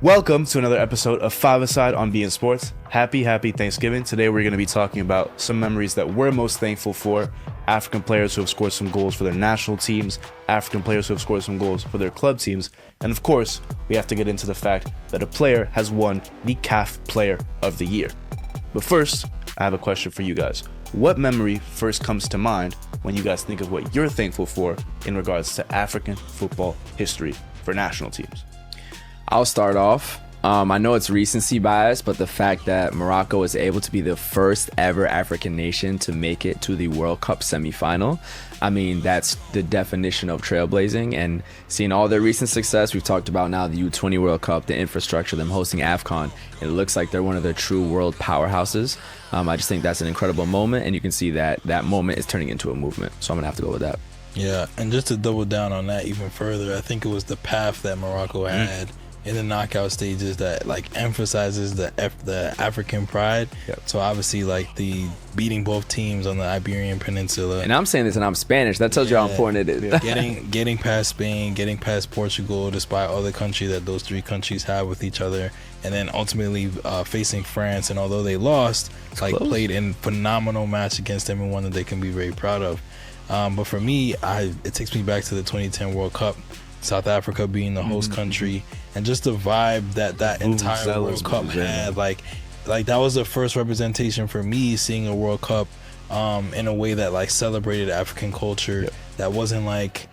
Welcome to another episode of 5ASIDE on beIN Sports. Happy Thanksgiving. Today we're going to be talking about some memories that we're most thankful for. African players who have scored some goals for their national teams, African players who have scored some goals for their club teams, and of course, we have to get into the fact that a player has won the CAF Player of the Year. But first, I have a question for you guys. What memory first comes to mind when you guys think of what you're thankful for in regards to African football history for national teams? I'll start off. I know it's recency bias, but the fact that Morocco was able to be the first ever African nation to make it to the World Cup semifinal, I mean, that's the definition of trailblazing. And seeing all their recent success, we've talked about now the U20 World Cup, the infrastructure, them hosting AFCON, it looks like they're one of the true world powerhouses. I just think that's an incredible moment, and you can see that that moment is turning into a movement. So I'm going to have to go with that. Yeah, and just to double down on that even further, I think it was the path that Morocco had in the knockout stages that like emphasizes the African pride. Yep. So obviously like the beating both teams on the Iberian Peninsula. And I'm saying this and I'm Spanish. That tells you how important it is. getting past Spain, getting past Portugal, despite all the country that those three countries have with each other, and then ultimately facing France. And although they lost, played in phenomenal match against them and one that they can be very proud of. But for me, it takes me back to the 2010 World Cup. South Africa being the host country, and just the vibe that entire World Cup had, like that was the first representation for me seeing a World Cup in a way that like celebrated African culture, that wasn't like,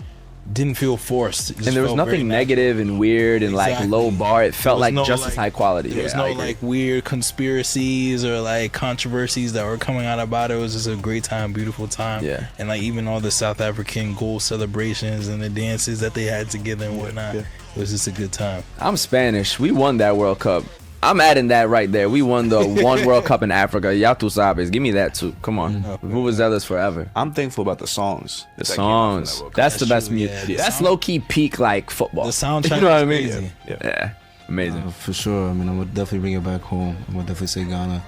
didn't feel forced. And there was nothing negative and weird and like low bar. It felt like just as high quality. There was no like weird conspiracies or like controversies that were coming out about it. It was just a great time, beautiful time. Yeah. And like even all the South African goal celebrations and the dances that they had together and whatnot. It was just a good time. I'm Spanish. We won that World Cup. I'm adding that right there. We won the one World Cup in Africa. Ya tu sabes. Give me that too. Come on. Who was zealous forever? I'm thankful about the songs. The songs. That's the best music. That's low-key peak like football. The soundtrack. You know what I mean? Crazy. Yeah. Amazing. For sure. I mean, I'm gonna definitely bring it back home. I'm gonna definitely say Ghana.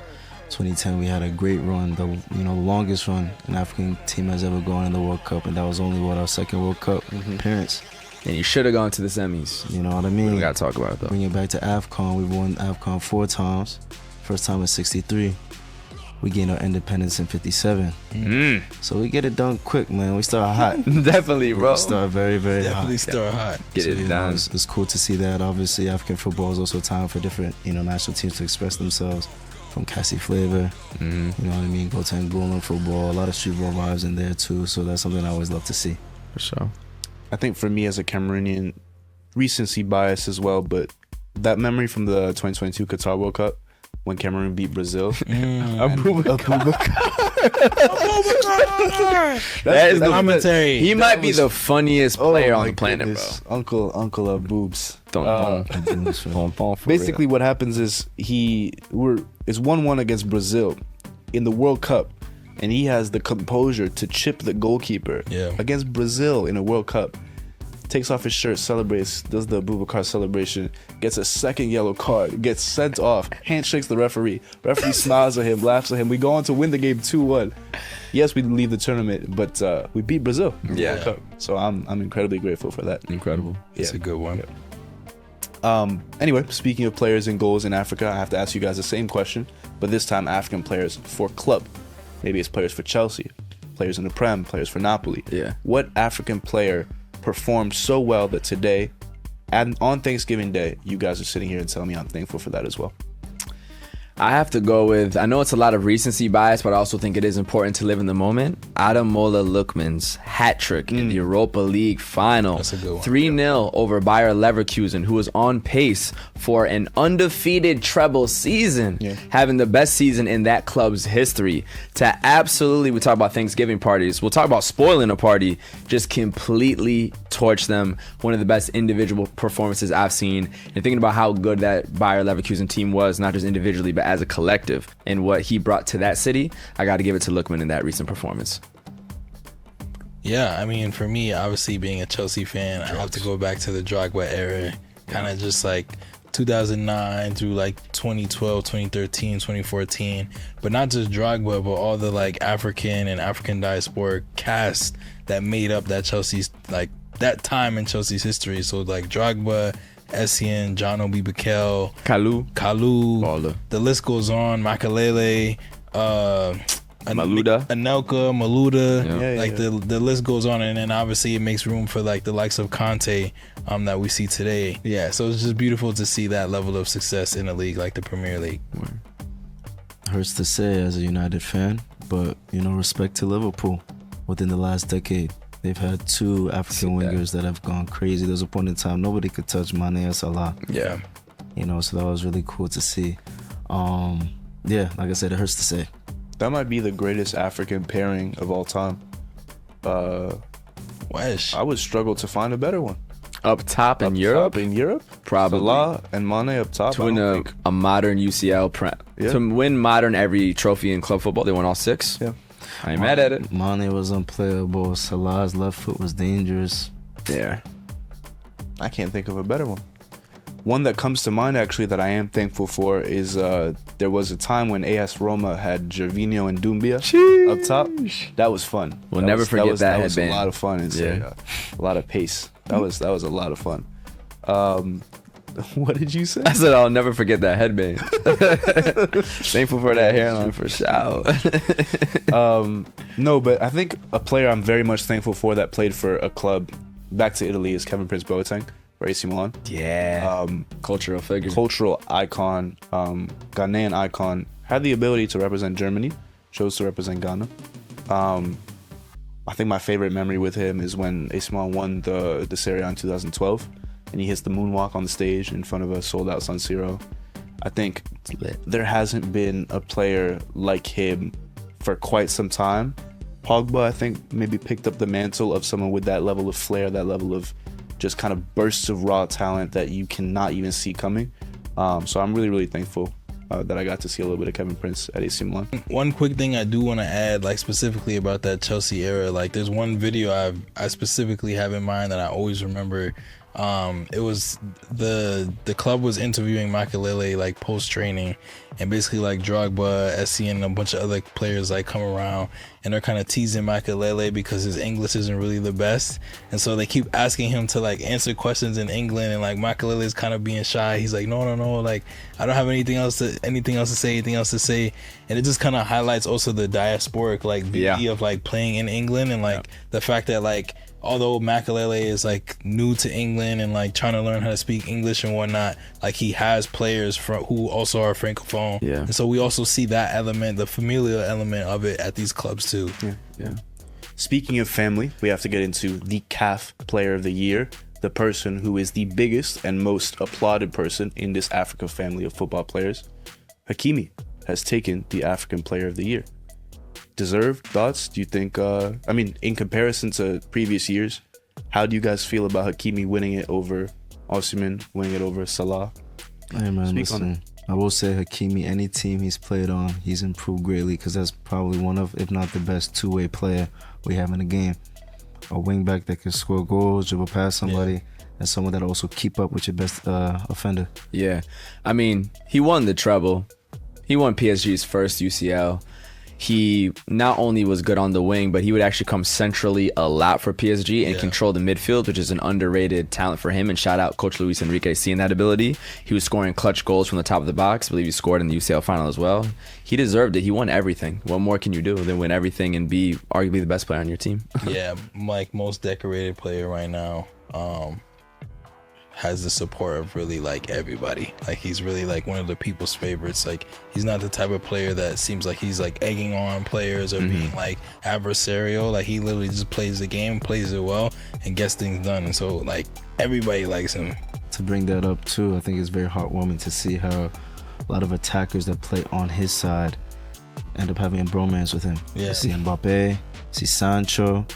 2010, we had a great run. The longest run an African team has ever gone in the World Cup, and that was only our second World Cup appearance. And you should have gone to the semis. You know what I mean? We gotta talk about it though. Bring it back to AFCON. We won AFCON 4 times. First time in '63. We gained our independence in '57. So we get it done quick, man. We start hot. Definitely, bro. We start very, very Definitely hot. start hot. Get it done. It's cool to see that. Obviously, African football is also time for different, national teams to express themselves. From Cassie Flavor, you know what I mean? Boateng, Bowling football, a lot of street ball vibes in there too. So that's something I always love to see. For sure. I think for me as a Cameroonian, recency bias as well, but that memory from the 2022 Qatar World Cup when Cameroon beat Brazil. That is the commentary. He might be the funniest player on the planet, bro. Uncle of boobs. Basically, Basically, what happens is it's 1-1 against Brazil in the World Cup, and he has the composure to chip the goalkeeper against Brazil in a World Cup. Takes off his shirt, celebrates, does the Boubacar celebration, gets a second yellow card, gets sent off, handshakes the referee. Referee smiles at him, laughs at him. We go on to win the game 2-1. Yes, we leave the tournament, but we beat Brazil in the World Cup. So I'm incredibly grateful for that. incredible. It's a good one. Anyway, speaking of players and goals in Africa, I have to ask you guys the same question, but this time African players for club. Maybe it's players for Chelsea, players in the Prem, players for Napoli. Yeah. What African player performed so well that today, and on Thanksgiving Day, you guys are sitting here and telling me I'm thankful for that as well? I have to go with, I know it's a lot of recency bias, but I also think it is important to live in the moment. Ademola Lookman's hat trick in the Europa League final. That's a good one. 3-0 over Bayer Leverkusen, who was on pace for an undefeated treble season, having the best season in that club's history. To absolutely, we talk about Thanksgiving parties, we'll talk about spoiling a party, just completely torch them. One of the best individual performances I've seen. And thinking about how good that Bayer Leverkusen team was, not just individually, but as a collective, and what he brought to that city, I got to give it to Lookman in that recent performance. Yeah, I mean, for me, obviously being a Chelsea fan, I have to go back to the Drogba era, kind of just like 2009 through like 2012, 2013, 2014, but not just Drogba, but all the like African and African diaspora cast that made up that Chelsea's, like that time in Chelsea's history. So like Drogba, Essien, John Obi Mikel, Kalu. Kalu. The list goes on. Makelele, Maluda. Anelka, Maluda. Yeah. The list goes on, and then obviously it makes room for like the likes of Conte that we see today. Yeah, so it's just beautiful to see that level of success in a league like the Premier League. Hurts to say as a United fan, but respect to Liverpool. Within the last decade, they've had two African wingers that have gone crazy. There's a point in time nobody could touch Mane or Salah. Yeah. So that was really cool to see. Like I said, it hurts to say. That might be the greatest African pairing of all time. Wesh. I would struggle to find a better one. Up top in Up Europe? top in Europe? Probably. Salah and Mane up top. To win a modern UCL. To win modern every trophy in club football, they won all 6. Yeah. I ain't mad at it. Mane was unplayable. Salah's left foot was dangerous. Yeah. I can't think of a better one. One that comes to mind actually that I am thankful for is there was a time when AS Roma had Gervinho and Doumbia up top. That was fun. We'll never forget that That was a headband. lot of fun and a lot of pace. That was a lot of fun. What did you say? I said I'll never forget that headband. Thankful for that hairline for sure. No, but I think a player I'm very much thankful for that played for a club back to Italy is Kevin Prince Boateng for AC Milan. Yeah. Cultural figure. Cultural icon, Ghanaian icon, had the ability to represent Germany, chose to represent Ghana. I think my favorite memory with him is when AC Milan won the Serie A in 2012, and he hits the moonwalk on the stage in front of a sold-out San Siro. I think there hasn't been a player like him for quite some time. Pogba, I think, maybe picked up the mantle of someone with that level of flair, that level of just kind of bursts of raw talent that you cannot even see coming. So I'm really, really thankful that I got to see a little bit of Kevin Prince at AC Milan. One quick thing I do want to add, like specifically about that Chelsea era, like there's one video I specifically have in mind that I always remember. It was the club was interviewing Makelele like post training, and basically like Drogba, Essien, and a bunch of other players like come around, and they're kind of teasing Makelele because his English isn't really the best, and so they keep asking him to like answer questions in England, and like Makelele is kind of being shy. He's like, no, like I don't have anything else to say, and it just kind of highlights also the diasporic like beauty of like playing in England, and like the fact that like although Makelele is like new to England and like trying to learn how to speak English and whatnot, like he has players who also are francophone. Yeah. And so we also see that element, the familial element of it at these clubs too. Yeah. Speaking of family, we have to get into the CAF Player of the Year, the person who is the biggest and most applauded person in this Africa family of football players. Hakimi has taken the African Player of the Year. Deserved? Thoughts? Do you think, in comparison to previous years, how do you guys feel about Hakimi winning it over Osimhen, winning it over Salah? Hey man, Speak on listen, I will say Hakimi, any team he's played on, he's improved greatly, because that's probably one of, if not the best two-way player we have in the game. A wingback that can score goals, dribble past somebody, and someone that also keep up with your best offender. Yeah. I mean, he won the treble. He won PSG's first UCL. He not only was good on the wing, but he would actually come centrally a lot for PSG and control the midfield, which is an underrated talent for him. And shout out Coach Luis Enrique seeing that ability. He was scoring clutch goals from the top of the box. I believe he scored in the UCL final as well. He deserved it. He won everything. What more can you do than win everything and be arguably the best player on your team? Yeah, like most decorated player right now. Has the support of really like everybody. Like he's really like one of the people's favorites. Like he's not the type of player that seems like he's like egging on players or being like adversarial. Like he literally just plays the game, plays it well, and gets things done. And so like everybody likes him. To bring that up too, I think it's very heartwarming to see how a lot of attackers that play on his side end up having a bromance with him. Yeah. See Mbappé, see Sancho.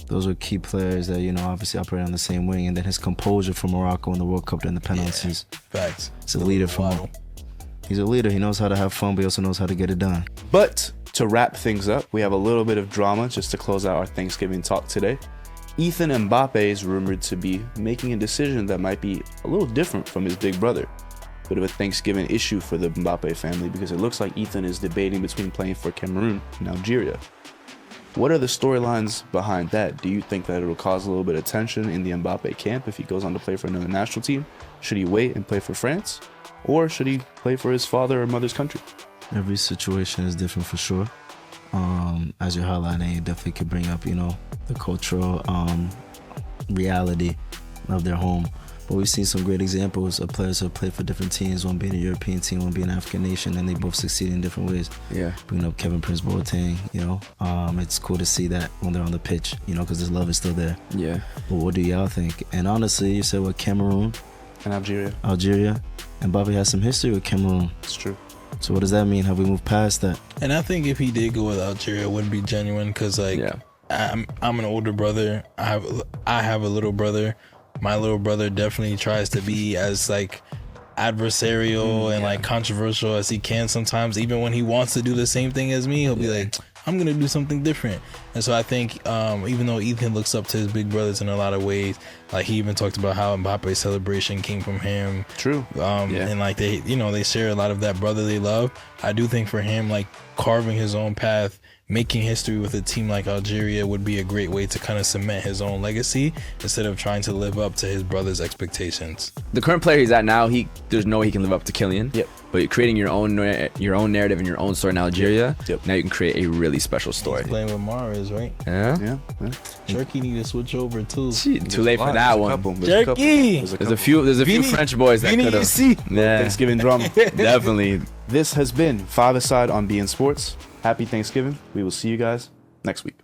Those are key players that, obviously operate on the same wing. And then his composure for Morocco in the World Cup during the penalties. Facts. It's a leader for him. He's a leader. He knows how to have fun, but he also knows how to get it done. But to wrap things up, we have a little bit of drama just to close out our Thanksgiving talk today. Ethan Mbappé is rumored to be making a decision that might be a little different from his big brother. Bit of a Thanksgiving issue for the Mbappé family because it looks like Ethan is debating between playing for Cameroon and Algeria. What are the storylines behind that? Do you think that it'll cause a little bit of tension in the Mbappé camp if he goes on to play for another national team? Should he wait and play for France? Or should he play for his father or mother's country? Every situation is different for sure. As you're highlighting, it definitely could bring up, the cultural reality of their home. But we've seen some great examples of players who have played for different teams, one being a European team, one being an African nation, and they both succeed in different ways. Yeah. Bringing up Kevin Prince Boateng, it's cool to see that when they're on the pitch, because this love is still there. Yeah. But what do y'all think? And honestly, you said what, Cameroon? And Algeria. And Mbappé has some history with Cameroon. It's true. So what does that mean? Have we moved past that? And I think if he did go with Algeria, it would be genuine because, I'm an older brother. I have a little brother. My little brother definitely tries to be as adversarial and controversial as he can sometimes. Even when he wants to do the same thing as me, he'll be like, I'm gonna do something different. And so I think even though Ethan looks up to his big brothers in a lot of ways, he even talked about how Mbappe's celebration came from him. True. And they they share a lot of that brotherly love. I do think for him, carving his own path, making history with a team like Algeria would be a great way to kind of cement his own legacy instead of trying to live up to his brother's expectations. The current player he's at now, there's no way he can live up to Kylian. Yep. But you're creating your own narrative and your own story in Algeria. Yep. Now you can create a really special story. He's playing with Mahrez, right? Yeah. Turkey need to switch over too. Too late for that one. Turkey. There's a few French boys that could have. Yeah. Thanksgiving drama. Definitely. This has been 5ASIDE on beIN Sports. Happy Thanksgiving. We will see you guys next week.